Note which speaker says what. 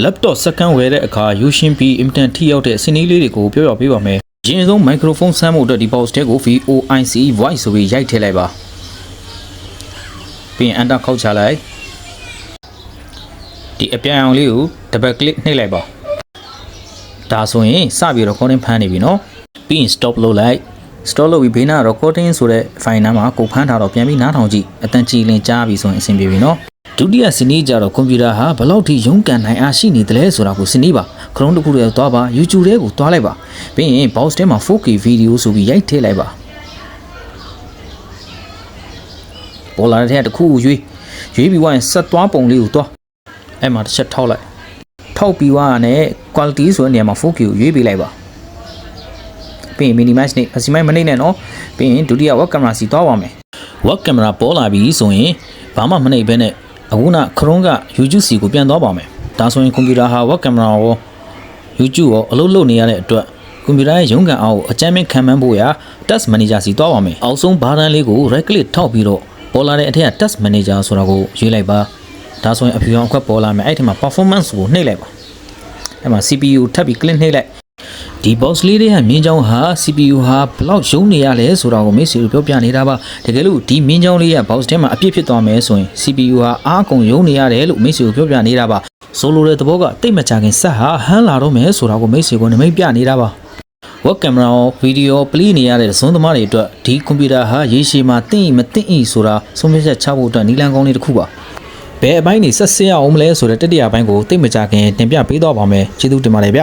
Speaker 1: laptop စက္ကန့်ဝယ်တဲ့အခါယူရှင်ပြီးအင်တန်ထိရောက်တဲ့စနေလေးတွေကိုပြောပြပေးပါမယ်။ရင်ဆုံး microphone ဆမ်းမှုအတွက်ဒီ box တဲ့ကို VOIC voice ဆိုပြီးရိုက်ထည့်လိုက်ပါ။ပြီးရင် enter ခောက်ချလိုက်။ဒီအပြန်အောင်လေးကို double click နှိပ်လိုက်ပါ။ဒါဆိုရင်စပြီး recording ဖမ်းနေပြီနော်။ပြီးရင် stop လုပ်လိုက် stop လုပ်ပြီးဘေးနား recording ဆိုတဲ့ file နားမှာကိုဖမ်းထားတော့ပြန်ပြီးနားထောင်ကြည့်အတန်ကြည်လင်ကြားပြီဆိုရင်အဆင်ပြေပြီနော်။ဒုတိယစနေကြတော့ကွန်ပျူတာဟာဘယ်လောက်ထိရုန်းကန်နိုင်အားရှိနေတယ်လဲဆိုတာကိုစနေပါခရုံးတစ်ခုတည်းသွားပါ YouTube ထဲကိုသွားလိုက်ပါပြီးရင် box ထဲမှာ 4K ဗီဒီယိုဆိုပြီးရိုက်ထည့်လိုက်ပါပေါ်လာတဲ့ထဲတစ်ခုရွေးပြီးဝိုင်းဆက်သွားပုံလေးကိုသွားအဲ့မှာတစ်ချက်ထောက်လိုက်ထောက်ပြီးွားနဲ့ quality ဆိုတဲ့နေရာမှာ 4K ကိုရွေးပေးလိုက်ပါပြီးရင် minimize နဲ့ maximize မနေနဲ့နော်ပြီးရင်ဒုတိယ web camera စီသွားပါမယ် web camera ပေါ်လာပြီဆိုရင်ဘာမှမနှိပ်ဘဲနဲ့အခုနခရုံးက YouTube စီကိုပြန်သွားပါမယ်ဒါဆိုရင်ကွန်ပျူတာဟာ web camera ရော YouTube ရောအလုပ်လုပ်နေရတဲ့အတွက်ကွန်ပျူတာရဲ့ရုံးကန်အောင်ကိုအကြမ်းမြင့်ခံမှန်းဖို့ရာ task manager စီသွားပါမယ်အောက်ဆုံးဘားတန်းလေးကို right click ထောက်ပြီးတော့ပေါ်လာတဲ့အထက်က task manager ဆိုတာကိုရွေးလိုက်ပါဒါဆိုရင်အဖြူရောင်အခွက်ပေါ်လာမယ်အဲ့ဒီမှာ performance ကိုနှိပ်လိုက်ပါအဲ့မှာ CPU ထပ်ပြီး click နှိပ်လိုက်ဒီ box လေးတွေကမြင်းချောင်းဟာ CPU ဟာဘလောက်ရုံးနေရလဲဆိုတာကိုမိတ်ဆွေတို့ပြောပြနေတာပါတကယ်လို့ဒီမြင်းချောင်းလေးက box ထဲမှာအပြည့်ဖြစ်သွားမယ်ဆိုရင် CPU ဟာအားကုန်ရုံးနေရတယ်လို့မိတ်ဆွေတို့ပြောပြနေတာပါဆိုလိုတဲ့သဘောကတိတ်မကြခင်ဆက်ဟာဟန်းလာတော့မယ်ဆိုတာကိုမိတ်ဆွေကိုနမိတ်ပြနေတာပါ web camera ရော video play နေရတဲ့သုံးသမားတွေအတွက်ဒီကွန်ပျူတာဟာရေရှည်မှာသိမသိဆိုတာဆုံးဖြတ်ချက်ချဖို့အတွက်နည်းလမ်းကောင်းလေးတစ်ခုပါဘယ်အပိုင်းနေဆက်စရအောင်မလဲဆိုတဲ့တတိယပိုင်းကိုတိတ်မကြခင်တင်ပြပေးတော့ပါမယ်ကျေးဇူးတင်ပါတယ်ဗျ